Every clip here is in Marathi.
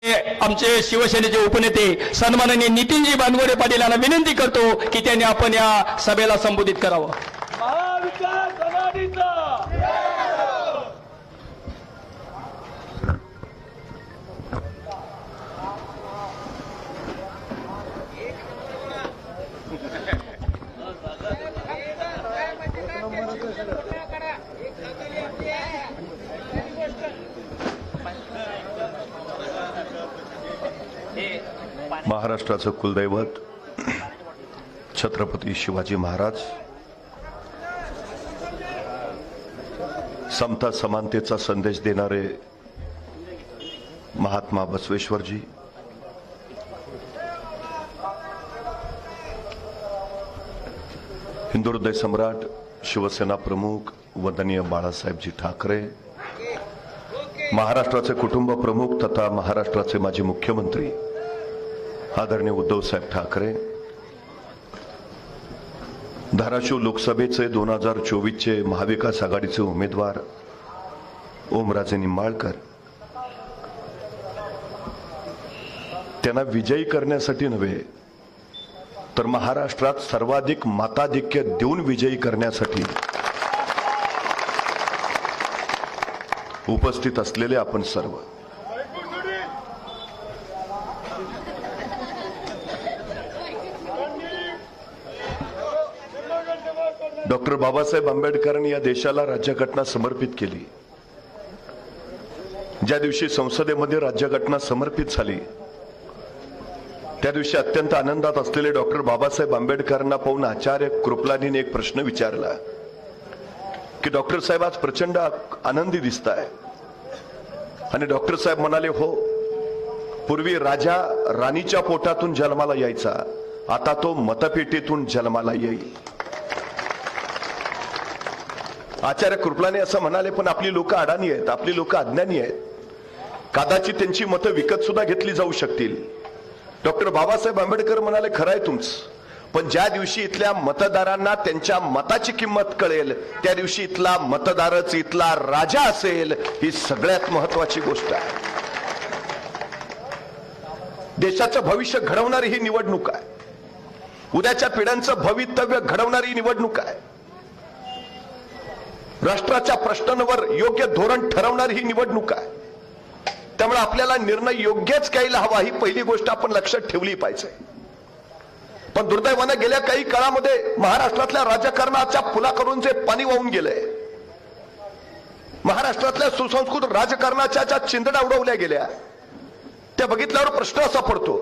आमचे शिवसेनेचे उपनेते सन्माननीय नितीनजी बानगोडे पाटील यांना विनंती करतो की त्यांनी आपण या सभेला संबोधित करावं. महाविकास आघाडीचा महाराष्ट्राचं कुलदैवत छत्रपती शिवाजी महाराज, समता समानतेचा संदेश देणारे महात्मा बसवेश्वरजी, हिंदू हृदय सम्राट शिवसेना प्रमुख वंदनीय बाळासाहेबजी ठाकरे, महाराष्ट्राचे कुटुंब प्रमुख तथा महाराष्ट्राचे माजी मुख्यमंत्री आदरणीय उद्धवसाहेब ठाकरे, धाराशिव लोकसभेचे 2024चे महाविकास आघाडीचे उमेदवार ओमराजे निंबाळकर, त्यांना विजयी करण्यासाठी नव्हे तर महाराष्ट्रात सर्वाधिक मताधिक्य देऊन विजयी करण्यासाठी उपस्थित असलेले आपण सर्व, डॉक्टर बाबासाहेब आंबेडकरांनी या देशाला राज्यघटना समर्पित केली. ज्या दिवशी संसदेमध्ये राज्यघटना समर्पित झाली त्या दिवशी अत्यंत आनंदात असलेले डॉक्टर बाबासाहेब आंबेडकरांना पाहून आचार्य कृपलानीने एक प्रश्न विचारला की डॉक्टर साहेब आज प्रचंड आनंदी दिसताय. आणि डॉक्टर साहेब म्हणाले, हो, पूर्वी राजा राणीच्या पोटातून जन्माला यायचा, आता तो मतपेटीतून जन्माला येईल. आचार्य कृपलानी असं म्हणाले, पण आपली लोक अडाणी आहेत, आपली लोक अज्ञानी आहेत, कदाचित त्यांची मतं विकत सुद्धा घेतली जाऊ शकतील. डॉक्टर बाबासाहेब आंबेडकर म्हणाले, खरं आहे तुमचं, पण ज्या दिवशी इथल्या मतदारांना त्यांच्या मताची किंमत कळेल त्या दिवशी इथला मतदारच इथला राजा असेल. ही सगळ्यात महत्वाची गोष्ट आहे. देशाचं भविष्य घडवणारी ही निवडणूक आहे. उद्याच्या पिढ्यांचं भवितव्य घडवणारी निवडणूक आहे. राष्ट्राच्या प्रश्नांवर योग्य धोरण ठरवणारी ही निवडणूक आहे. त्यामुळे आपल्याला निर्णय योग्यच घ्यायला हवा, ही पहिली गोष्ट आपण लक्षात ठेवली पाहिजे. पण दुर्दैवाने गेल्या काही काळामध्ये महाराष्ट्रातल्या राजकारणाच्या पुलाकडून जे पाणी वाहून गेलंय, महाराष्ट्रातल्या सुसंस्कृत राजकारणाच्या ज्या चिंधड्या उडवल्या गेल्या, त्या बघितल्यावर प्रश्न असा पडतो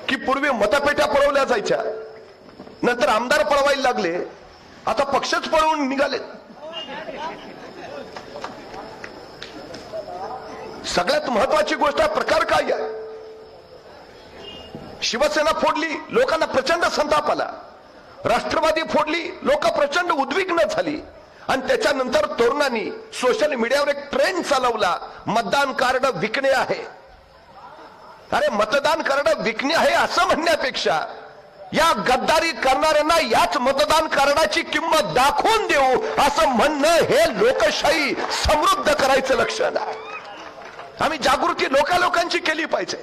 की पूर्वी मतपेट्या पळवल्या जायच्या, नंतर आमदार पळवायला लागले, आता पक्षच पळवून निघाले. सगळ्यात महत्वाची गोष्ट प्रकार काय आहे? शिवसेना फोडली, लोकांना प्रचंड संताप आला. राष्ट्रवादी फोडली, लोक प्रचंड उद्विग्न झाली. आणि त्याच्यानंतर तरुणांनी सोशल मीडियावर एक ट्रेंड चालवला, मतदान कार्ड विकणे आहे. अरे, मतदान कार्ड विकणे आहे असं म्हणण्यापेक्षा या गद्दारी करणाऱ्यांना याच मतदान कार्डाची किंमत दाखवून देऊ असं म्हणणं हे लोकशाही समृद्ध करायचं लक्षण आहे. आम्ही जागृती लोकांची केली पाहिजे.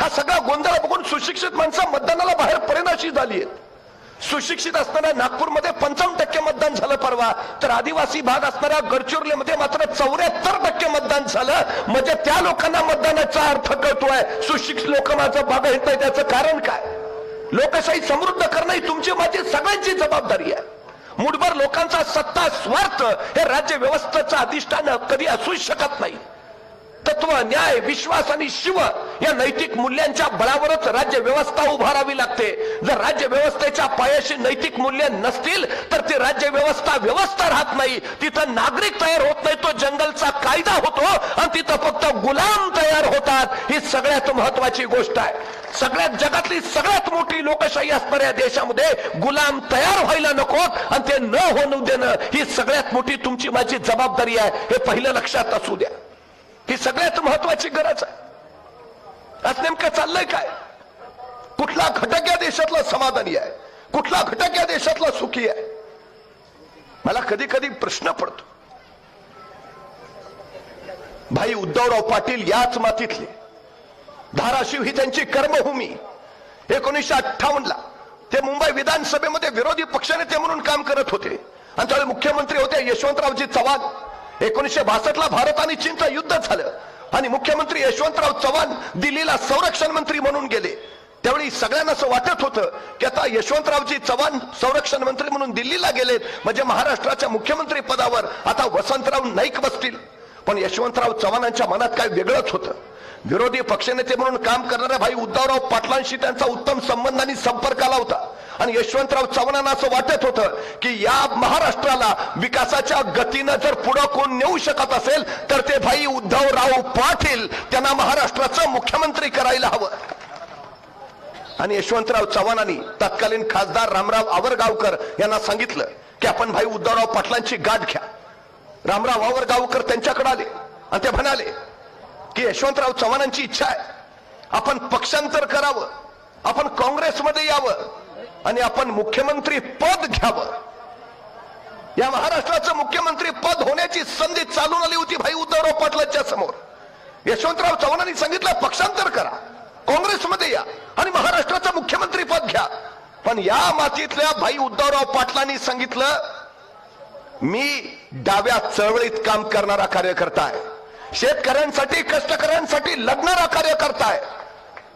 हा सगळा गोंधळ बघून सुशिक्षित माणसं मतदानाला बाहेर पडेनाशी झाली आहेत. सुशिक्षित असणाऱ्या नागपूरमध्ये 55% मतदान झालं परवा, तर आदिवासी भाग असणाऱ्या गडचिरोलीमध्ये मात्र 74% मतदान झालं. म्हणजे त्या लोकांना मतदानाचा अर्थ कळतोय, सुशिक्षित लोक माझं भाग येत नाही. त्याचं कारण काय? लोकशाही समृद्ध करणं ही तुमची माझी सगळ्यांची जबाबदारी आहे. मुठभर लोकांचा सत्ता स्वार्थ हे राज्य व्यवस्थेचं अधिष्ठान कधी असूच शकत नाही. तत्व, न्याय, विश्वास आणि शिव या नैतिक मूल्यांच्या बळावरच राज्य व्यवस्था उभारावी लागते. जर राज्य व्यवस्थेच्या पायाशी नैतिक मूल्य नसतील तर ती राज्य व्यवस्था राहत नाही. तिथं नागरिक तयार होत नाही, तो जंगलचा कायदा होतो आणि तिथं फक्त गुलाम तयार होतात. ही सगळ्यात महत्वाची गोष्ट आहे. सगळ्यात जगातली सगळ्यात मोठी लोकशाही असणाऱ्या देशामध्ये गुलाम तयार व्हायला नकोत आणि ते न होऊ देणं ही सगळ्यात मोठी तुमची माझी जबाबदारी आहे. हे पहिलं लक्षात असू द्या. ही सगळ्यात महत्वाची गरज आहे. आज नेमकं चाललंय काय? कुठला घटक या देशातला समाधानी आहे, कुठला घटक या देशातला सुखी आहे? मला कधी कधी प्रश्न पडतो भाई उद्धवराव पाटील याच मातीतले. धाराशिव ही त्यांची कर्मभूमी. 1958ला ते मुंबई विधानसभेमध्ये विरोधी पक्षनेते म्हणून काम करत होते आणि त्यावेळी मुख्यमंत्री होते यशवंतरावजी चव्हाण. 1962ला भारत आणि चीनचं युद्ध झालं आणि मुख्यमंत्री यशवंतराव चव्हाण दिल्लीला संरक्षण मंत्री म्हणून गेले. त्यावेळी सगळ्यांना असं वाटत होतं की आता यशवंतरावजी चव्हाण संरक्षण मंत्री म्हणून दिल्लीला गेलेत म्हणजे महाराष्ट्राच्या मुख्यमंत्री पदावर आता वसंतराव नाईक बसतील. पण यशवंतराव चव्हाणांच्या मनात काय वेगळंच होतं. विरोधी पक्षनेते म्हणून काम करणाऱ्या भाई उद्धवराव पाटलांशी त्यांचा उत्तम संबंध आणि संपर्क आला होता आणि यशवंतराव चव्हाणांना असं वाटत होतं की या महाराष्ट्राला विकासाच्या गतीनं जर पुढं कोण नेऊ शकत असेल तर ते भाई उद्धवराव पाटील त्यांना महाराष्ट्राचं मुख्यमंत्री करायला हवं. आणि यशवंतराव चव्हाणांनी तत्कालीन खासदार रामराव आवरगावकर यांना सांगितलं की आपण भाई उद्धवराव पाटलांची गाठ घ्या. रामराव आवरगावकर त्यांच्याकडे आले आणि ते म्हणाले की यशवंतराव चव्हाणांची इच्छा आहे आपण पक्षांतर करावं, आपण काँग्रेसमध्ये यावं आणि आपण मुख्यमंत्री पद घ्यावं. या महाराष्ट्राचं मुख्यमंत्री पद होण्याची संधी चालून आली होती भाई उद्धवराव पाटलांच्या समोर. यशवंतराव चव्हाणांनी सांगितलं पक्षांतर करा, काँग्रेसमध्ये या आणि महाराष्ट्राचं मुख्यमंत्री पद घ्या. पण या मातीतल्या भाई उद्धवराव पाटलांनी सांगितलं मी डाव्या चळवळीत काम करणारा कार्यकर्ता आहे, शेतकऱ्यांसाठी कष्टकऱ्यांसाठी लढणारा कार्यकर्ता आहे.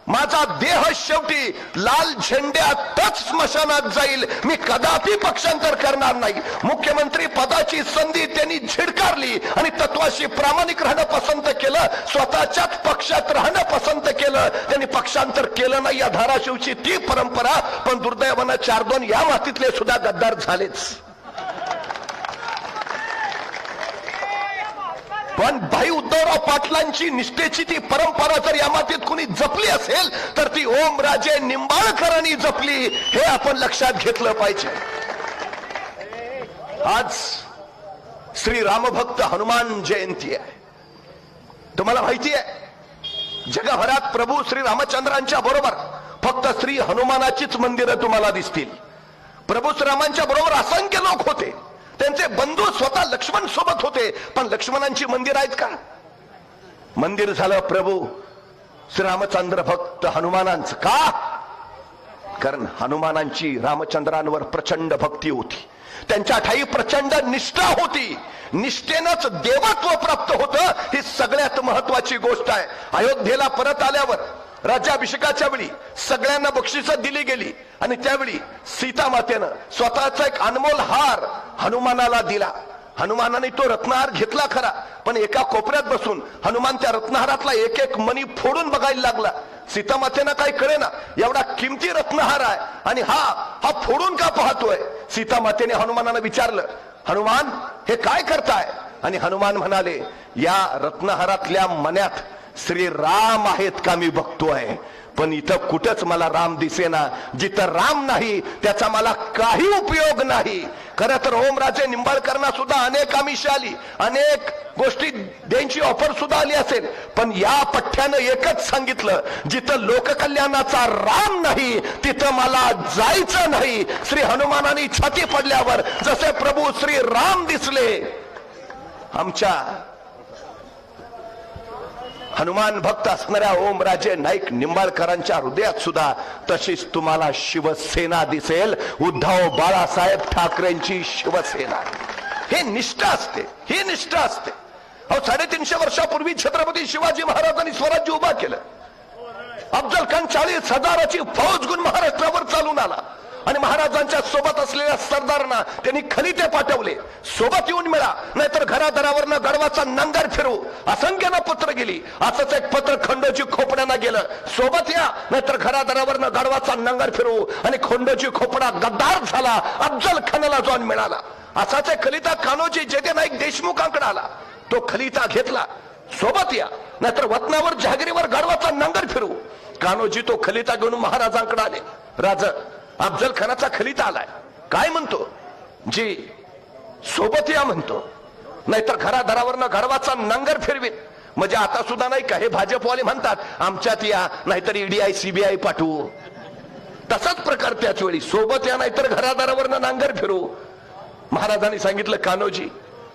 माझा देह शेवटी लाल झेंड्यातच स्मशानात जाईल, मी कदापि पक्षांतर करणार नाही. मुख्यमंत्री पदाची संधी त्यांनी झिडकारली आणि तत्वाशी प्रामाणिक राहणं पसंत केलं, स्वतःच्याच पक्षात राहणं पसंत केलं. त्यांनी पक्षांतर केलं नाही. या धाराशिवची ती परंपरा. पण दुर्दैवानं 4-2 या मातीतले सुद्धा गद्दार झालेच. पण भाई उद्धवराव पाटलांची निष्ठेची ती परंपरा जर या मातीत कोणी जपली असेल तर ती ओमराजे निंबाळकरांनी जपली, हे आपण लक्षात घेतलं पाहिजे. आज श्री रामभक्त हनुमान जयंती आहे. तुम्हाला माहिती आहे जगभरात प्रभू श्री रामचंद्रांच्या बरोबर फक्त श्री हनुमानाचीच मंदिरं तुम्हाला दिसतील. प्रभू श्रीरामांच्या बरोबर असंख्य लोक होते, त्यांचे बंधू स्वतः लक्ष्मण सोबत होते. पण लक्ष्मणांची मंदिर आहेत का? मंदिर झालं प्रभू श्रीरामचंद्र भक्त हनुमानांचं. का? कारण हनुमानांची रामचंद्रांवर प्रचंड भक्ती होती, त्यांच्या ठाई प्रचंड निष्ठा होती. निष्ठेनंच देवत्व प्राप्त होतं, ही सगळ्यात महत्वाची गोष्ट आहे. अयोध्येला परत आल्यावर राज्याभिषेकाच्या वेळी सगळ्यांना बक्षिसं दिली गेली आणि त्यावेळी सीता मातेनं स्वतःचा एक अनमोल हार हनुमानाला दिला. हनुमानाने तो रत्नहार घेतला खरा, पण एका कोपऱ्यात बसून हनुमान त्या रत्नहारातला एक एक मणी फोडून बघायला लागला. सीता मातेनं काही कळेना, एवढा किमती रत्नहार आहे आणि हा फोडून का पाहतोय. सीता मातेने हनुमानाला विचारलं हनुमान हे काय करताय? आणि हनुमान म्हणाले या रत्नहारातल्या मण्यात श्री राम आहेत का मी बघतोय, पण इथं कुठंच मला राम दिसेना. जिथं राम नाही त्याचा मला काही उपयोग नाही. खरं तर ओमराजे निंबाळकरांना सुद्धा अनेक आमिष आली, अनेक गोष्टी द्यायची ऑफर सुद्धा आली असेल, पण या पठ्ठ्यानं एकच सांगितलं जिथं लोककल्याणाचा राम नाही तिथं मला जायचं नाही. श्री हनुमानाने छाती पडल्यावर जसे प्रभू श्री राम दिसले आमच्या हनुमान भक्त असणाऱ्या ओमराजे नाईक निंबाळकरांच्या हृदयात सुद्धा तशीच तुम्हाला शिवसेना दिसेल. उद्धव बाळासाहेब ठाकरेंची शिवसेना. हे निष्ठा असते, ही निष्ठा असते. 350 वर्षापूर्वी छत्रपती शिवाजी महाराजांनी स्वराज्य उभा केलं. अफजल खान 40,000ची फौज घेऊन महाराष्ट्रावर चालून आला आणि महाराजांच्या सोबत असलेल्या सरदारांना त्यांनी खलिते पाठवले, सोबत येऊन मिळा नाहीतर घरादारावरनं गडवाचा नांगर फिरू. असंख्यानं पत्र गेली. असंच एक पत्र खंडोजी खोपड्यांना गेलं, सोबत या नाहीतर घरादारावरनं गडवाचा नांगर फिरू. आणि खंडोजी खोपडा गद्दार झाला, अफजल खानाला जाऊन मिळाला. असाच एक खलिता कान्होजी जेदे नाईक देशमुखांकडे आला, तो खलिता घेतला, सोबत या नाहीतर वतनावर जहागिरीवर गडवाचा नांगर फिरू. कान्होजी तो खलिता घेऊन महाराजांकडे आले. राजा अफजल खानाचा खलिता आलाय, काय म्हणतो? जी सोबत या म्हणतो, नाहीतर घरादारावरनं गडवाचा नांगर फिरवीन. म्हणजे आता सुद्धा नाही का हे भाजपवाले म्हणतात आमच्यात या नाहीतर ईडीआय सीबीआय पाठवू. तसाच प्रकार त्याच वेळी सोबत या नाहीतर घरादारावरनं नांगर फिरू. महाराजांनी सांगितलं कान्होजी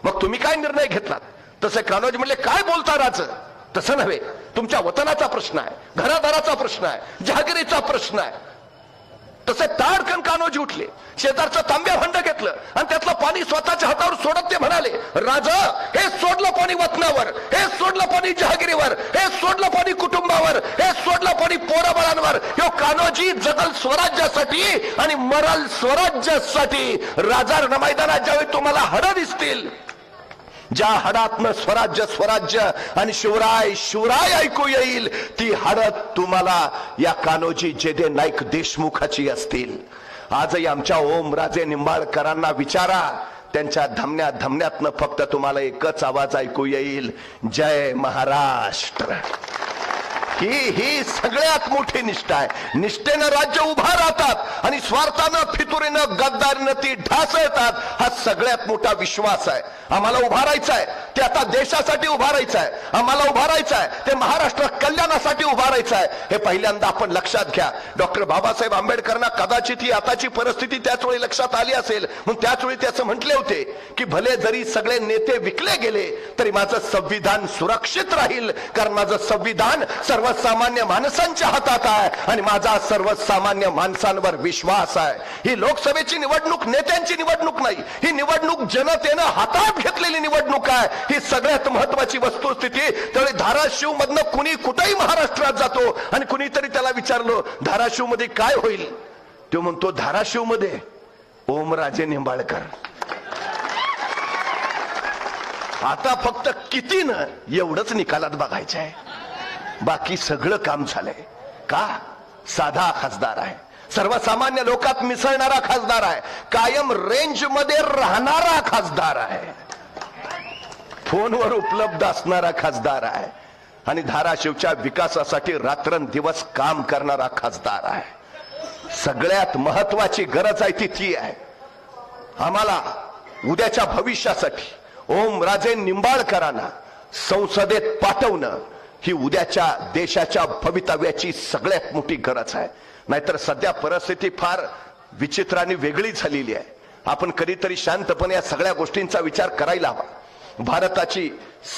मग तुम्ही काय निर्णय घेतलात? तसे कान्होजी म्हणले, काय बोलता राज? तसं नव्हे, तुमच्या वतनाचा प्रश्न आहे, घरादाराचा प्रश्न आहे, जहागिरीचा प्रश्न आहे. तसे ताडकन कान्होजी उठले, शेजारचं तांब्या भांड घेतलं आणि त्यातलं पाणी स्वतःच्या हातावर सोडत ते म्हणाले, राजा, हे सोडलं पाणी वतनावर, हे सोडलं पाणी जहागिरीवर, हे सोडलं पाणी कुटुंबावर, हे सोडलं पाणी पोराबाळांवर. ह्यो कान्होजी जगल स्वराज्यासाठी आणि मरल स्वराज्यासाठी. राजा मैदानात ज्यावेळी तुम्हाला हाडं दिसतील, ज्या हाडातनं स्वराज्य स्वराज्य आणि शिवराय शिवराय ऐकू येईल, ती हाडत तुम्हाला या कान्होजी जेदे नाईक देशमुखाची असतील. आजही आमच्या ओमराजे निंबाळकरांना विचारा, त्यांच्या धमन्या धमन्यातनं फक्त तुम्हाला एकच आवाज ऐकू येईल, जय महाराष्ट्र. ही सगळ्यात मोठी निष्ठा आहे. निष्ठेनं राज्य उभा राहतात आणि स्वार्थानं फितुरीनं गद्दारीनं ती ढासळतात. हा सगळ्यात मोठा विश्वास आहे. आम्हाला उभा राहायचं आहे ते आता देशासाठी उभा राहायचं आहे. आम्हाला उभा राहायचं आहे ते महाराष्ट्र कल्याणासाठी उभा राहायचं आहे. हे पहिल्यांदा आपण लक्षात घ्या. डॉक्टर बाबासाहेब आंबेडकरांना कदाचित ही आताची परिस्थिती त्याच वेळी लक्षात आली असेल, म्हणून त्याच वेळी त्याचं म्हटले होते की भले जरी सगळे नेते विकले गेले तरी माझं संविधान सुरक्षित राहील, कारण माझं संविधान सर्वसामान्य माणसांच्या हातात आहे आणि माझा सर्वसामान्य माणसांवर विश्वास आहे. ही लोकसभेची निवडणूक नेत्यांची निवडणूक नाही, ही निवडणूक जनतेनं हातात घेतलेली निवडणूक आहे. ही सगळ्यात महत्वाची वस्तुस्थिती. त्यामुळे धाराशिव मधनं कुणी कुठेही महाराष्ट्रात जातो आणि कुणीतरी त्याला विचारलं धाराशिव मध्ये काय होईल, तो म्हणतो धाराशिव मध्ये ओमराजे निंबाळकर. आता फक्त किती न एवढंच निकालात बघायचं आहे, बाकी सगळं काम झालंय. का? साधा खासदार आहे, सर्वसामान्य लोकात मिसळणारा खासदार आहे, कायम रेंज मध्ये राहणारा खासदार आहे, फोनवर उपलब्ध असणारा खासदार आहे आणि धाराशिवच्या विकासासाठी रात्रंदिवस काम करणारा खासदार आहे. सगळ्यात महत्वाची गरज आहे ती आहे आम्हाला उद्याच्या भविष्यासाठी ओमराजे निंबाळकरांना संसदेत पाठवणं. ही उद्याच्या देशाच्या भवितव्याची सगळ्यात मोठी गरज आहे. नाहीतर सध्या परिस्थिती फार विचित्र आणि वेगळी झालेली आहे. आपण कधीतरी शांतपणे या सगळ्या गोष्टींचा विचार करायला हवा. भारताची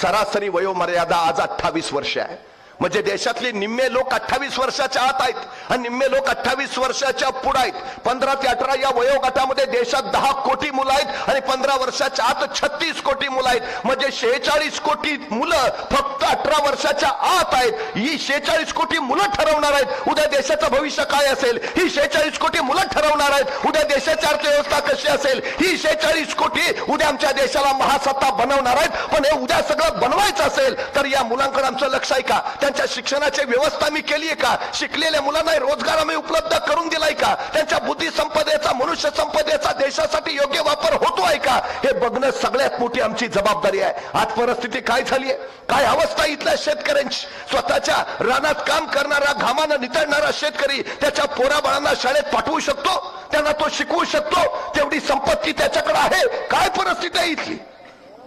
सरासरी वयोमर्यादा आज 28 वर्ष आहे. म्हणजे देशातले निम्मे लोक 28 वर्षाच्या आत आहेत आणि निम्मे लोक 28 वर्षाच्या पुढे आहेत. 15 ते 18 या वयोगटामध्ये देशात 10 कोटी मुलं आहेत आणि 15 वर्षाच्या आत 36 कोटी मुलं आहेत. म्हणजे 46 कोटी मुलं फक्त 18 वर्षाच्या आत आहेत. ही 46 कोटी मुलं ठरवणार आहेत उद्या देशाचं भविष्य काय असेल. ही 46 कोटी मुलं ठरवणार आहेत उद्या देशाची अर्थव्यवस्था कशी असेल. ही 46 कोटी उद्या आमच्या देशाला महासत्ता बनवणार आहेत. पण हे उद्या सगळं बनवायचं असेल तर या मुलांकडे आमचं लक्ष आहे का? त्यांच्या शिक्षणाची व्यवस्था मी केली आहे का? शिकलेल्या मुलांना रोजगार आम्ही उपलब्ध करून दिलाय का? त्यांच्या बुद्धी संपदेचा मनुष्य संपदेचा देशासाठी योग्य वापर होतो आहे का? हे बघणं सगळ्यात मोठी आमची जबाबदारी आहे. आज परिस्थिती काय झाली आहे, काय अवस्था इथल्या शेतकऱ्यांची. स्वतःच्या रानात काम करणारा घामानं नितळणारा शेतकरी त्याच्या पोराबाळांना शाळेत पाठवू शकतो, त्यांना तो शिकवू शकतो, तेवढी संपत्ती त्याच्याकडे आहे. काय परिस्थिती आहे इथली?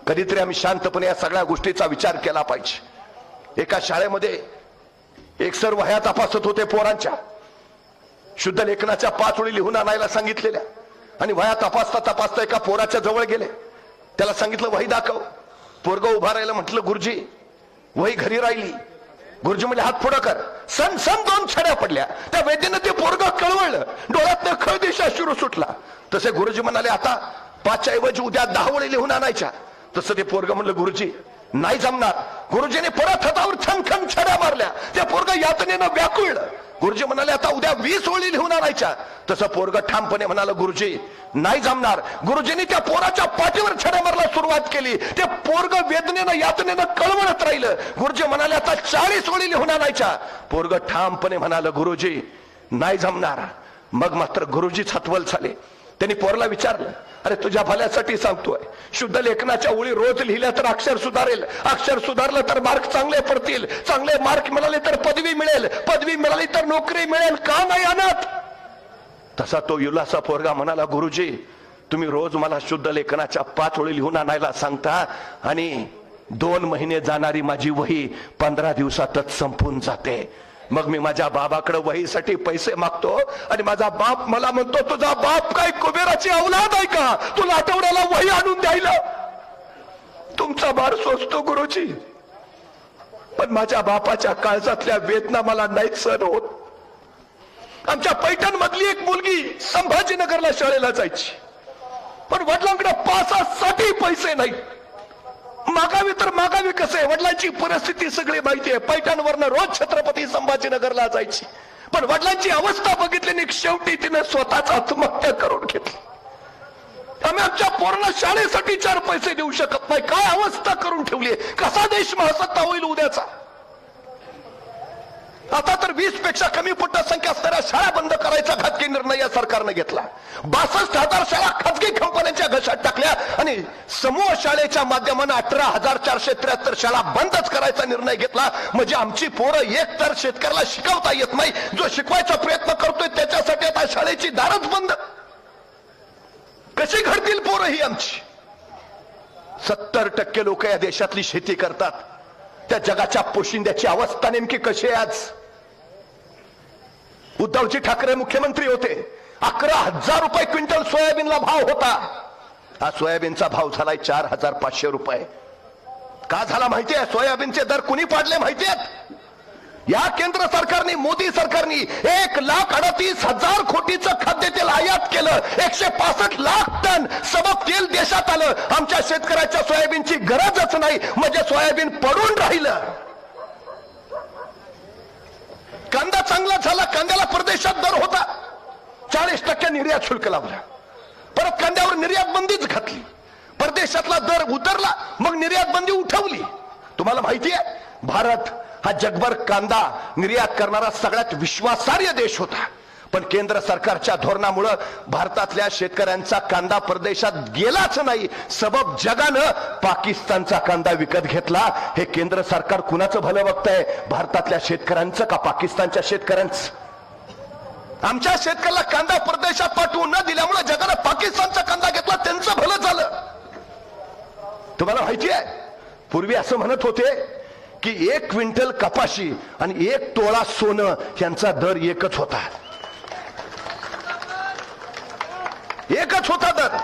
कधीतरी आम्ही शांतपणे या सगळ्या गोष्टीचा विचार केला पाहिजे. एका शाळेमध्ये एक सर वह्या तपासत होते पोरांच्या. शुद्ध लेखनाच्या 5 ओळी लिहून आणायला सांगितलेल्या आणि वह्या तपासता तपासता एका पोराच्या जवळ गेले. त्याला सांगितलं वही दाखव. पोरग उभा राहिलं. म्हटलं गुरुजी वही घरी राहिली. गुरुजी म्हणजे हात पुढं कर. सण 2 छड्या पडल्या. त्या वेदीनं ते पोरग कळवळलं. डोळ्यातनं खळदिशा शिरू सुटला. तसे गुरुजी म्हणाले आता 5च्या ऐवजी उद्या 10 ओळी लिहून आणायच्या. तसं ते पोरग म्हणलं गुरुजी नाही जमणार. गुरुजीने परत हातावर छनखन छड्या मारल्या. त्या पोरग यातनेनं व्याकुळलं. गुरुजी म्हणाले आता उद्या 20 ओळी लिहून आणायच्या. तसं पोरग ठामपणे म्हणालं गुरुजी नाही जमणार. गुरुजींनी त्या पोराच्या पाठीवर छड्या मारायला सुरुवात केली. ते पोरग वेदनेनं यातनेनं कळवळत राहिलं. गुरुजी म्हणाले आता 40 ओळी लिहून आणायच्या. पोरग ठामपणे म्हणालं गुरुजी नाही जमणार. मग मात्र गुरुजीच हतबल झाले. त्यांनी पोरला विचारलं अरे तुझ्या भल्यासाठी सांगतोय, शुद्ध लेखनाच्या ओळी रोज लिहिल्या तर अक्षर सुधारेल, अक्षर सुधारलं तर मार्क चांगले पडतील, चांगले मार्क मिळाले तर पदवी मिळेल, पदवी मिळाली तर नोकरी मिळेल, का नाही आणत? तसा तो युलासा पोरगा म्हणाला गुरुजी तुम्ही रोज मला शुद्ध लेखनाच्या 5 ओळी लिहून आणायला सांगता आणि 2 महिने जाणारी माझी वही 15 दिवसातच संपून जाते. मग मी माझ्या बाबाकडे वहीसाठी पैसे मागतो आणि माझा बाप मला म्हणतो तुझा बाप काय कुबेराची औलाद आहे का तुला आठवड्याला वही आणून द्यायला? तुमचा भार सोसतो गुरुजी, पण माझ्या बापाच्या काळजातल्या वेदना मला नाहीच सहन होत. आमच्या पैठण मधली एक मुलगी संभाजीनगरला शाळेला जायची, पण वडिलांकडे पासासाठी पैसे नाही. मागावी तर मागावी कसे, वडिलांची परिस्थिती सगळी माहिती आहे. पैठणवरनं रोज छत्रपती संभाजीनगरला जायची, पण वडिलांची अवस्था बघितली शेवटी तिने स्वतःच आत्महत्या करून घेतली. आम्ही आमच्या पोरांना शाळेसाठी 4 पैसे देऊ शकत नाही. काय अवस्था करून ठेवली, कसा देश महासत्ता होईल उद्याचा. आता तर 20 पेक्षा कमी पटसंख्या असणाऱ्या शाळा बंद करायचा घातकी निर्णय या सरकारने घेतला. 62,000 शाळा खाजगी कंपन्यांच्या घशात टाकल्या आणि समूह शाळेच्या माध्यमाने 18,473 शाळा बंदच करायचा निर्णय घेतला. म्हणजे आमची पोरं एक तर शेतकऱ्याला शिकवता येत नाही, जो शिकवायचा प्रयत्न करतोय त्याच्यासाठी आता शाळेची दारच बंद. कशी घडतील पोरं ही आमची. 70% लोक या देशातली शेती करतात. त्या जगाच्या पोशिंद्याची अवस्था नेमकी कशी आहे आज. उद्धवजी ठाकरे मुख्यमंत्री होते, 11,000 रुपये क्विंटल सोयाबीनला भाव होता. हा सोयाबीनचा भाव झालाय 4,500 रुपये. का झाला माहितीये? सोयाबीनचे दर कुणी पाडले माहितीयेत? या केंद्र सरकारने, मोदी सरकारने 1,38,000 कोटीचं खाद्यतेल आयात केलं. 165 लाख टन सबक तेल देशात आलं. आमच्या शेतकऱ्याच्या सोयाबीनची गरजच नाही, म्हणजे सोयाबीन पडून राहिलं. कांदा चांगला झाला, कांद्याला परदेशात दर होता, 40% निर्यात शुल्क लावला. परत कांद्यावर निर्यात बंदीच घातली. परदेशातला दर उतरला, मग निर्यात बंदी उठवली. तुम्हाला माहिती आहे, भारत हा जगभर कांदा निर्यात करणारा सगळ्यात विश्वासार्ह देश होता. पण केंद्र सरकारच्या धोरणामुळे भारतातल्या शेतकऱ्यांचा कांदा परदेशात गेलाच नाही. सबब जगानं पाकिस्तानचा कांदा विकत घेतला. हे केंद्र सरकार कुणाचं भलं बघतंय, भारतातल्या शेतकऱ्यांचं का पाकिस्तानच्या शेतकऱ्यांचं? आमच्या शेतकऱ्याला कांदा परदेशात पाठवून न दिल्यामुळे जगानं पाकिस्तानचा कांदा घेतला, त्यांचं भलं झालं. तुम्हाला माहिती आहे, पूर्वी असं म्हणत होते की 1 क्विंटल कपाशी आणि 1 तोळा सोनं यांचा दर एकच होता. एकच होता दर.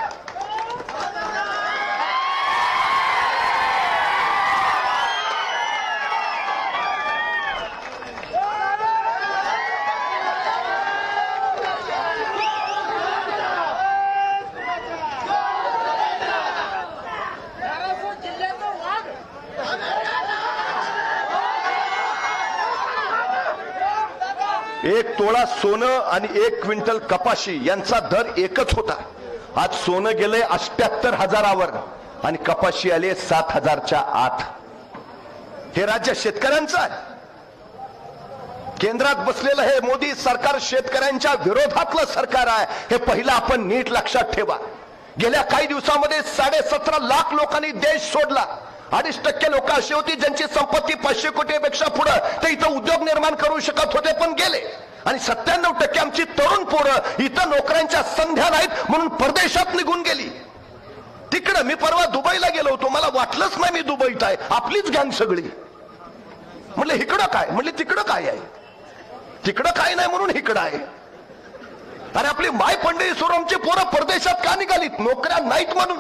एक तोळा सोनं आणि 1 क्विंटल कपाशी यांचा दर एकच होता. आज सोनं गेले 78,000वर आणि कपाशी आले 7,000च्या आत. हे राज्य शेतकऱ्यांचं आहे. केंद्रात बसलेलं हे मोदी सरकार शेतकऱ्यांच्या विरोधातलं सरकार आहे. हे पहिलं आपण नीट लक्षात ठेवा. गेल्या काही दिवसामध्ये 17.5 लाख लोकांनी देश सोडला. 2.5% लोक अशी होती ज्यांची संपत्ती 500 कोटीपेक्षा पुढे, ते इथं उद्योग निर्माण करू शकत होते पण गेले. आणि 97% आमची तरुण पोरं इथं नोकऱ्यांच्या संध्या नाहीत म्हणून परदेशात निघून गेली. तिकडं मी परवा दुबईला गेलो होतो, मला वाटलंच नाही मी दुबईत आहे. आपलीच गँग सगळी. म्हणलं इकडं काय, म्हणले तिकडं काय आहे. तिकडं काय नाही म्हणून इकडं आहे. अरे आपली माय पंढरी सोरमची पोरं परदेशात का निघालीत? नोकऱ्या नाहीत म्हणून.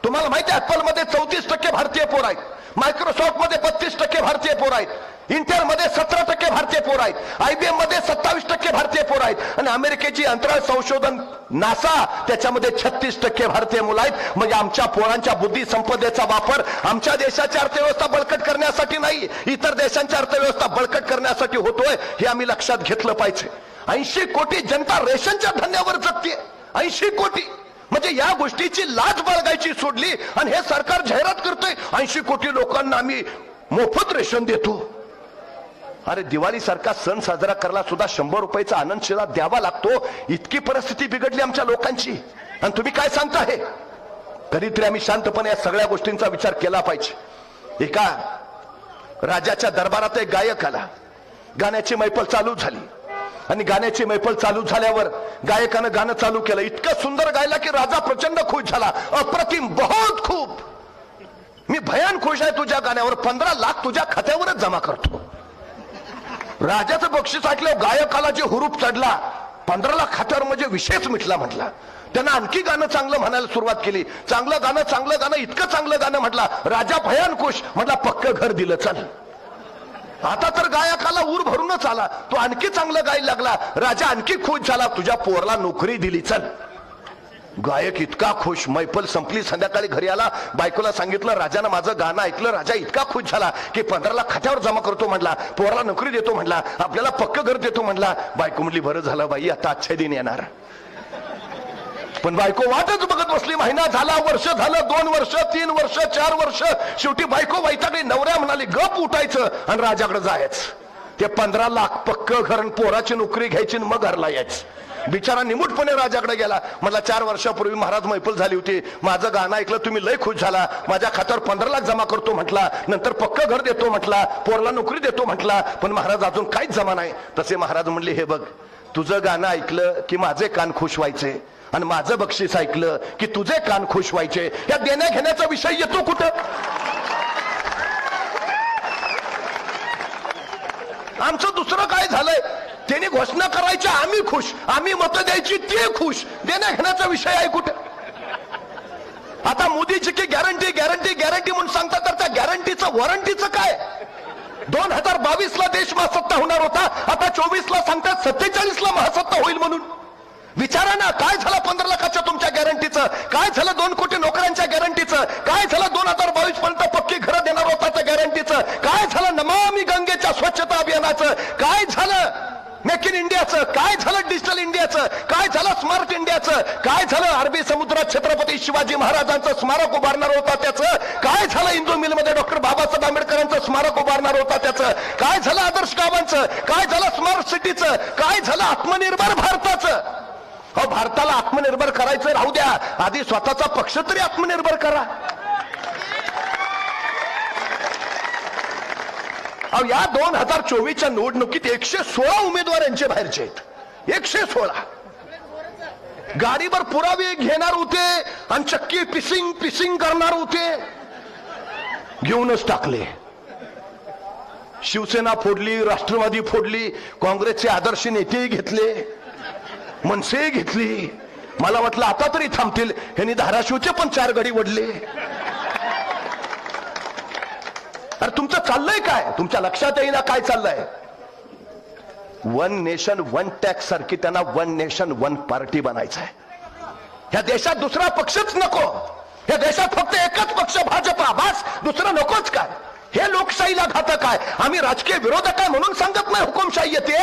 तुम्हाला माहिती आहे, ऍपल मध्ये 34% भारतीय पोर आहेत, मायक्रोसॉफ्ट मध्ये 32% भारतीय पोर आहेत, इंटेल मध्ये 17% भारतीय पोर आहेत, IBM मध्ये 27% भारतीय पोर आहेत, आणि अमेरिकेची अंतराळ संशोधन नासा त्याच्यामध्ये 36% भारतीय मुलं आहेत. म्हणजे आमच्या पोरांच्या बुद्धी संपदेचा वापर आमच्या देशाची अर्थव्यवस्था बळकट करण्यासाठी नाही, इतर देशांची अर्थव्यवस्था बळकट करण्यासाठी होतोय, हे आम्ही लक्षात घेतलं पाहिजे. 80 कोटी जनता रेशनच्या धान्यावर जगते. 80 कोटी. म्हणजे या गोष्टीची लाज बाळगायची सोडली आणि हे सरकार जाहिरात करतोय 80 कोटी लोकांना आम्ही मोफत रेशन देतो. अरे दिवाळी सारखा सण साजरा करायला सुद्धा 100 रुपयाचा आनंद शिला द्यावा लागतो. इतकी परिस्थिती बिघडली आमच्या लोकांची, आणि तुम्ही काय सांगता? हे कधीतरी आम्ही शांतपणे या सगळ्या गोष्टींचा विचार केला पाहिजे. एका राजाच्या दरबारात एक गायक आला. गाण्याची मैफल चालू झाली आणि गाण्याची मैफल चालू झाल्यावर गायकानं गाणं चालू केलं. इतकं सुंदर गायला की राजा प्रचंड खुश झाला. अप्रतिम, बहुत खूप, मी भयान खुश आहे तुझ्या गाण्यावर, 15 लाख तुझ्या खात्यावरच जमा करतो. राजाचं बक्षीस ऐकलं गायकाला जे हुरूप चढला, 15 लाख खात्यावर म्हणजे विषयच मिटला. म्हटला त्यांना आणखी गाणं चांगलं म्हणायला सुरुवात केली. चांगलं गाणं इतकं चांगलं गाणं म्हटला, राजा भयान खुश, म्हटला पक्क घर दिलं चल. आता तर गायकाला ऊर भरूनच आला, तो आणखी चांगलं गायला लागला, राजा आणखी खुश झाला, तुझ्या पोरला नोकरी दिली चल. गायक इतका खुश, मैफल संपली, संध्याकाळी घरी आला, बायकोला सांगितलं राजानं माझं गाणं ऐकलं, राजा इतका खुश झाला की 15 लाख खात्यावर जमा करतो म्हटला, पोराला नोकरी देतो म्हटला, आपल्याला पक्क घर देतो म्हटला. बायको म्हटली बरं झालं बाई, आता अच्छे दिन येणार. पण बायको वाटच बघत बसली. महिना झाला, वर्ष झालं, 2 वर्ष, 3 वर्ष, 4 वर्ष, शेवटी बायको वैतागली. नवऱ्या म्हणाली गप उठायचं आणि राजाकडे जायचं. ते 15 लाख पक्क घर आणि पोराची नोकरी घ्यायची आणि मग घरला यायचं. बिचारा निमूटपणे राजाकडे गेला, म्हटला 4 वर्षापूर्वी महाराज मैफल झाली होती, माझं गाणं ऐकलं, तुम्ही लय खुश झाला, माझ्या खात्यावर 15 लाख जमा करतो म्हटला, नंतर पक्क घर देतो म्हटला, पोरला नोकरी देतो म्हटला, पण महाराज अजून काहीच जमा नाही. तसे महाराज म्हणले हे बघ, तुझं गाणं ऐकलं की माझे कान खुश व्हायचे आणि माझं बक्षीस ऐकलं की तुझे कान खुश व्हायचे. या देण्या घेण्याचा विषय येतो कुठं? आमचं दुसरं काय झालंय, त्यांनी घोषणा करायच्या आम्ही खुश, आम्ही मत द्यायची ते खुश, देण्या घेण्याचा विषय आहे कुठं? आता मोदीची की गॅरंटी गॅरंटी गॅरंटी म्हणून सांगतात, तर त्या गॅरंटीचं वॉरंटीचं काय? 2022 ला देश महासत्ता होणार होता, आता 24 ला सांगतात 47 ला महासत्ता होईल म्हणून. विचारा ना, काय झालं 15 लाखाच्या तुमच्या गॅरंटीचं, काय झालं 2 कोटी नोकऱ्यांच्या गॅरंटीचं, काय झालं 2022 पर्यंत पक्की घरं देणार होता त्या गॅरंटीचं, काय झालं नमामि गंगेच्या स्वच्छता अभियानाचं, काय झालं मेक इन इंडियाचं, काय झालं डिजिटल इंडियाचं, काय झालं स्मार्ट इंडियाचं, काय झालं अरबी समुद्रात छत्रपती शिवाजी महाराजांचं स्मारक उभारणार होता त्याचं, काय झालं इंदू मिलमध्ये डॉक्टर बाबासाहेब आंबेडकरांचं स्मारक उभारणार होता त्याचं, काय झालं आदर्श गावांचं, काय झालं स्मार्ट सिटीचं, काय झालं आत्मनिर्भर भारताचं. अहो, भारताला आत्मनिर्भर करायचं राहू द्या, आधी स्वतःचा पक्ष तरी आत्मनिर्भर करा. अहो, या 2024च्या निवडणुकीत 116 उमेदवार यांचे बाहेरचे आहेत. 116 गाडीवर पुरावे घेणार होते आणि चक्की पिसिंग पिसिंग करणार होते, घेऊनच टाकले. शिवसेना फोडली, राष्ट्रवादी फोडली, काँग्रेसचे आदर्श नेतेही घेतले, मनसे घेतली. मला वाटलं आता तरी थांबतील, यांनी धाराशिवचे पण 4 गडी वडले. अरे तुमचं चाललंय काय? तुमच्या लक्षात येईना काय चाललंय? 1 नेशन 1 टॅक्स सारखी त्यांना 1 नेशन 1 पार्टी बनायचं आहे. ह्या देशात दुसरा पक्षच नको, या देशात फक्त एकच पक्ष भाजपा, बस, दुसरं नकोच काय? हे लोकशाहीला घातक आहे. आम्ही राजकीय विरोधक आहे म्हणून सांगत नाही हुकुमशाही येते.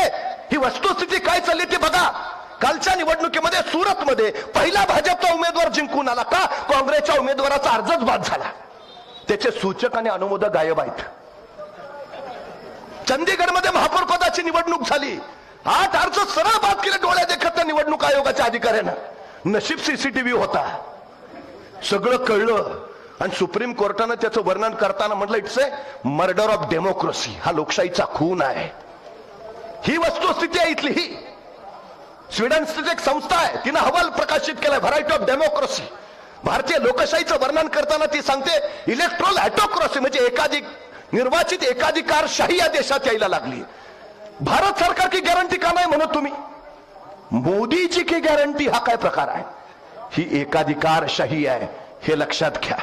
ही वस्तुस्थिती काय चालली ते बघा. कालच्या निवडणुकीमध्ये सुरतमध्ये पहिला भाजपचा उमेदवार जिंकून आला का? काँग्रेसच्या उमेदवाराचा अर्जच बाद झाला. त्याचे सूचक आणि अनुमोदक गायब आहेत. चंदीगडमध्ये महापौर पदाची निवडणूक झाली, 8 अर्ज सरळ बाद केले डोळ्या देखत त्या निवडणूक आयोगाच्या अधिकाऱ्यानं. नशीब सीसीटीव्ही होता, सगळं कळलं आणि सुप्रीम कोर्टानं त्याचं वर्णन करताना म्हटलं it's a murder of democracy, हा लोकशाहीचा खून आहे. ही वस्तुस्थिती आहे इथली. ही स्वीडनची एक संस्था आहे, तिनं अहवाल प्रकाशित केलाय व्हरायटी ऑफ डेमोक्रेसी. भारतीय लोकशाहीचं वर्णन करताना ती सांगते इलेक्ट्रोल ऑटोक्रेसी, म्हणजे एकाधिक निर्वाचित एकाधिकारशाही या देशात यायला लागली. भारत सरकार की गॅरंटी का नाही म्हणत तुम्ही? मोदीची की गॅरंटी हा काय प्रकार आहे? ही एकाधिकारशाही आहे, हे लक्षात घ्या.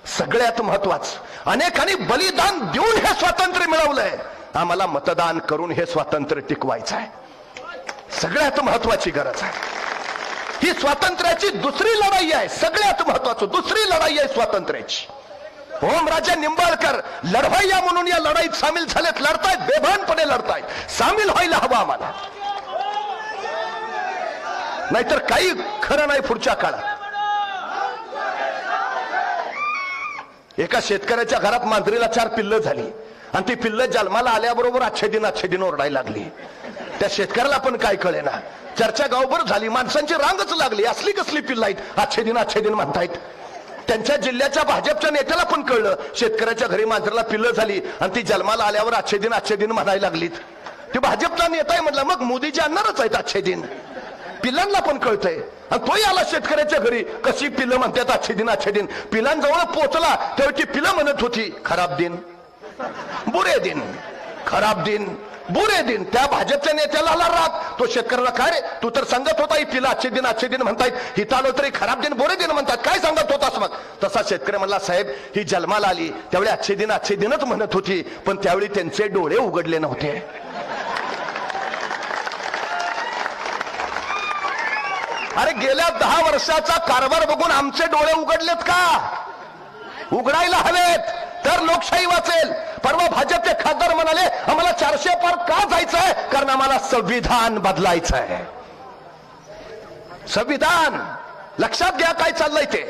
सगळ्यात महत्वाचं, अनेकांनी बलिदान देऊन हे स्वातंत्र्य मिळवलंय, आम्हाला मतदान करून हे स्वातंत्र्य टिकवायचं आहे. सगळ्यात महत्वाची गरज आहे. ही स्वातंत्र्याची दुसरी लढाई आहे, सगळ्यात महत्वाचं दुसरी लढाई आहे स्वातंत्र्याची. ओमराजे निंबाळकर लढवय्या म्हणून या लढाईत सामील झालेत, लढतायत, बेभानपणे लढतायत. सामील व्हायला हवं आम्हाला, नाहीतर काही खरं नाही पुढच्या काळात. एका शेतकऱ्याच्या घरात मांजरीला 4 पिल्लं झाली आणि ती पिल्लं जन्माला आल्याबरोबर अच्छे दिन ओरडायला लागली. त्या शेतकऱ्याला पण काय कळेना, चर्चा गावभर झाली, माणसांची रांगच लागली. असली कसली पिल्लं आहेत, अच्छे दिन म्हणतायत. त्यांच्या जिल्ह्याच्या भाजपच्या नेत्याला पण कळलं, शेतकऱ्याच्या घरी मांजराला पिल्लं झाली आणि ती जन्माला आल्यावर अच्छे दिन म्हणायला लागलीत. ते भाजपचा नेता आहे म्हटलं, मग मोदीजी आणणारच आहेत अच्छे दिन. पिल्लांना पण कळतंय आणि तोही आला शेतकऱ्याच्या घरी, कशी पिल्लं म्हणतात अच्छे दिन. पिल्लांजवळ पोहोचला तेव्हा ती पिल्लं म्हणत होती खराब दिन, बुरे दिन. खराब दिन, बुरे दिन. त्या भाजपच्या नेत्याला आला राग. तो शेतकऱ्याला काय रे, तू तर सांगत होता तिला अच्छे दिन म्हणतायत, हिथं आलो तरी खराब दिन बुरे दिन म्हणतात, काय सांगत होतास मग. तसा शेतकरी म्हणला, साहेब ही जन्माला आली त्यावेळी अच्छे दिनच म्हणत होती, पण त्यावेळी त्यांचे डोळे उघडले नव्हते. अरे गेल्या 10 वर्षाचा कारभार बघून आमचे डोळे उघडलेत का? उघडायला हवेत तर लोकशाही वाचेल. परवा भाजपचे खासदार म्हणाले, आम्हाला 400 पार का जायचंय? कारण आम्हाला संविधान बदलायचं आहे. संविधान लक्षात घ्या काय चाललंय ते.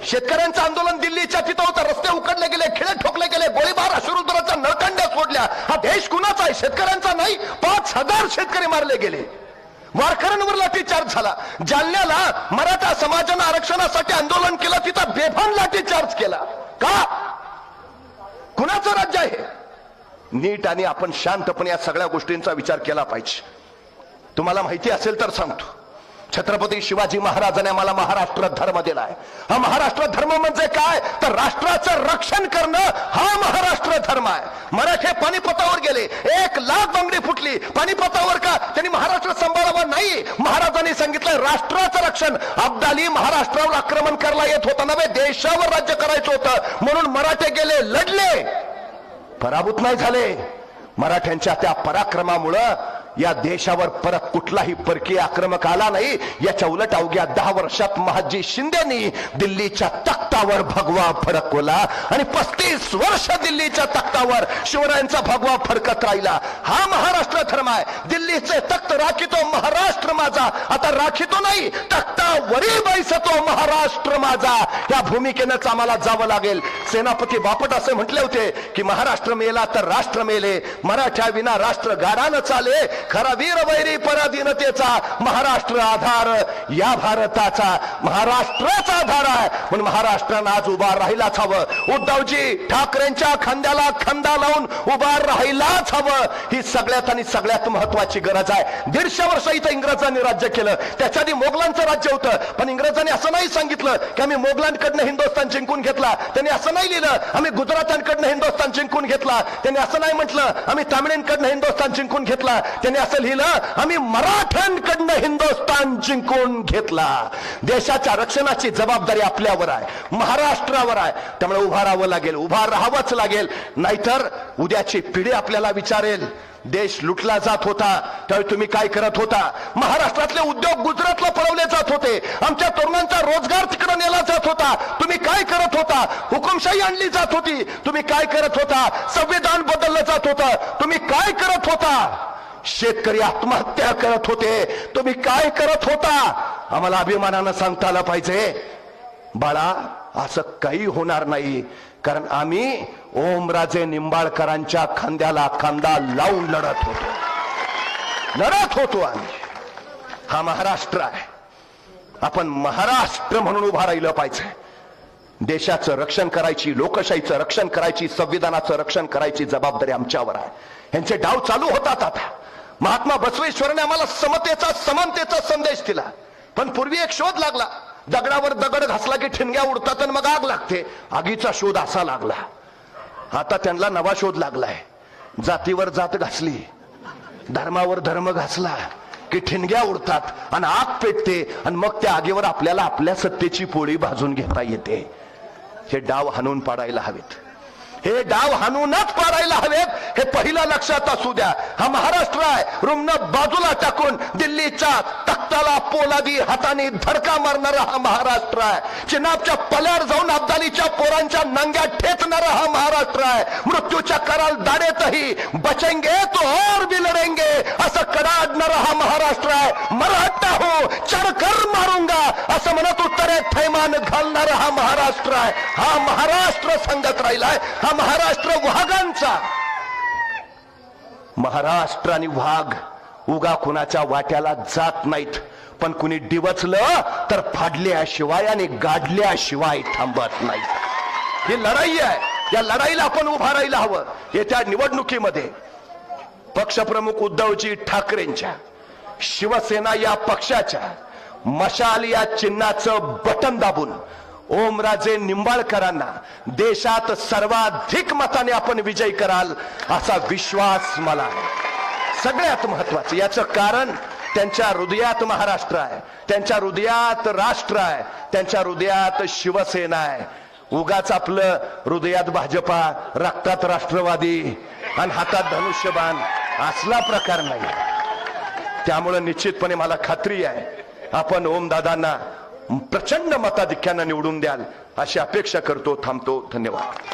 शेतकऱ्यांचं आंदोलन दिल्लीच्या तिथं होतं, रस्ते उकडले गेले, खिळे ठोकले गेले, गोळीबार अश्रुधुराच्या नळकांड्या सोडल्या. हा देश कुणाचा आहे? शेतकऱ्यांचा नाही. 5000 शेतकरी मारले गेले, वारकऱ्यांवर लाठीचार्ज झाला. जालन्याला मराठा समाजानं आरक्षणासाठी आंदोलन केलं, तिथं बेभान लाठीचार्ज केला. का? कुणाचं राज्य आहे? नीट आणि आपण शांतपणे या सगळ्या गोष्टींचा विचार केला पाहिजे. तुम्हाला माहिती असेल तर सांगतो, छत्रपती शिवाजी महाराजांनी आम्हाला महाराष्ट्र धर्म दिलाय. हा महाराष्ट्र धर्म म्हणजे काय? तर राष्ट्राचं रक्षण करणं हा महाराष्ट्र धर्म आहे. मराठे पानिपतावर गेले, 1 लाख बांगडी फुटली. पानिपतावर का? त्यांनी महाराष्ट्र सांभाळावा नाही. महाराजांनी सांगितलं राष्ट्राचं रक्षण. अब्दाली महाराष्ट्रावर आक्रमण करायला येत होता नव्हे, देशावर राज्य करायचं होतं, म्हणून मराठे गेले, लढले, पराभूत नाही झाले. मराठ्यांच्या त्या पराक्रमामुळं या देशावर परत कुठलाही परकीय आक्रमक आला नाही. याच्या उलट अवघ्या 10 वर्षात महाजी शिंदेनी दिल्लीच्या तख्तावर भगवा फडकवला आणि 35 वर्ष दिल्लीच्या तख्तावर शिवरायांचा भगवा फडकत राहिला. हा महाराष्ट्र धर्म आहे. दिल्लीचे तख्त राखितो महाराष्ट्र माझा, आता राखितो नाही, तख्तावरी बैसतो महाराष्ट्र माझा. या भूमिकेनंच आम्हाला जावं लागेल. सेनापती बापट असे म्हटले होते की महाराष्ट्र मेला तर राष्ट्र मेले, मराठ्या विना राष्ट्र गाडानं चाले, खरा वीर वैरी पराधीनतेचा महाराष्ट्र आधार या भारताचा. महाराष्ट्राचा आधार आहे, पण महाराष्ट्रानं आज उभा राहिलाच हवं. उद्धवजी ठाकरेंच्या खांद्याला खांदा लावून उभा राहिलाच हवं. ही सगळ्यात आणि सगळ्यात महत्वाची गरज आहे. 150 वर्ष इथं इंग्रजांनी राज्य केलं, त्याच्या आधी मोगलांचं राज्य होतं, पण इंग्रजांनी असं नाही सांगितलं की आम्ही मोगलांकडनं हिंदुस्थान जिंकून घेतला. त्यांनी असं नाही लिहिलं आम्ही गुजरातांकडनं हिंदुस्थान जिंकून घेतला. त्यांनी असं नाही म्हटलं आम्ही तामिळांकडनं हिंदुस्थान जिंकून घेतला. त्यांनी असं लिहिलं आम्ही मराठ्यांकडनं हिंदुस्थान जिंकून घेतला. देशाच्या रक्षणाची जबाबदारी आपल्यावर आहे, महाराष्ट्रावर आहे. त्यामुळे उभा राहावं लागेल, उभा राहावंच लागेल. नाहीतर उद्याची पिढी आपल्याला विचारेल, देश लुटला जात होता त्यावेळी तुम्ही काय करत होता? महाराष्ट्रातले उद्योग गुजरातला पळवले जात होते, आमच्या तरुणांचा रोजगार तिकडे नेला जात होता, तुम्ही काय करत होता? हुकुमशाही आणली जात होती, तुम्ही काय करत होता? संविधान बदललं जात होतं, तुम्ही काय करत होता? शेतकरी आत्महत्या करत होते, तुम्ही काय करत होता? आम्हाला अभिमानानं सांगता आलं पाहिजे, बाळा असं काही होणार नाही, कारण आम्ही ओमराजे निंबाळकरांच्या खांद्याला खांदा लावून लढत होतो आम्ही. हा महाराष्ट्र आहे, आपण महाराष्ट्र म्हणून उभा राहिलं पाहिजे. देशाचं रक्षण करायची, लोकशाहीचं रक्षण करायची, संविधानाचं रक्षण करायची जबाबदारी आमच्यावर आहे. यांचे डाव चालू होतात. आता महात्मा बसवेश्वरांनी आम्हाला समतेचा, समानतेचा संदेश दिला, पण पूर्वी एक शोध लागला, दगडावर दगड घासला की ठिणग्या उडतात आणि मग आग लागते. आगीचा शोध असा लागला. आता त्यांना नवा शोध लागलाय, जातीवर जात घासली, धर्मावर धर्म घासला की ठिणग्या उडतात आणि आग पेटते आणि मग त्या आगीवर आपल्याला आपल्या सत्तेची पोळी भाजून घेता येते. हे डाव हाणून पाडायला हवेत, हे डाव हाणूनच पाडायला हवेत, हे पहिलं लक्षात असू द्या. हा महाराष्ट्र आहे, रुमनं बाजूला टाकून दिल्लीच्या तख्ताला पोलादी हाताने धडका मारणारा हा महाराष्ट्र आहे. चिनाबच्या पल्यावर जाऊन अब्दालीच्या पोरांच्या नांग्या ठेचणारा हा महाराष्ट्र आहे. मृत्यूच्या कराल दाडेतही बचेंगे तो और भी लढेंगे असं कडाडणारा हा महाराष्ट्र आहे. मराठा हो चढकर मारूंगा असं म्हणत उत्तरेत थैमान घालणारा हा महाराष्ट्र आहे. हा महाराष्ट्र सांगत राहिलाय, हा महाराष्ट्र वाघांचा. महाराष्ट्र आणि वाघ उगा कुणाच्या वाट्याला जात नाहीत, पण कुणी डिवचलं तर फाडल्याशिवाय आणि गाडल्याशिवाय थांबत नाही. ही लढाई आहे, या लढाईला आपण उभा राहायला हवं. येत्या निवडणुकीमध्ये पक्षप्रमुख उद्धवजी ठाकरेंच्या, शिवसेना या पक्षाच्या मशाल या चिन्हाचं बटन दाबून ओमराजे निंबाळकरांना देशात सर्वाधिक मताने आपण विजयी कराल असा विश्वास मला आहे. सगळ्यात महत्वाचं याचं कारण त्यांच्या हृदयात महाराष्ट्र आहे, त्यांच्या हृदयात राष्ट्र आहे, त्यांच्या हृदयात शिवसेना आहे. उगाच आपलं हृदयात भाजपा, रक्तात राष्ट्रवादी आणि हातात धनुष्यबाण असला प्रकार नाही. त्यामुळे निश्चितपणे मला खात्री आहे आपण ओमदादांना प्रचंड मताधिक्यानं निवडून द्याल अशी अपेक्षा करतो. थांबतो. धन्यवाद.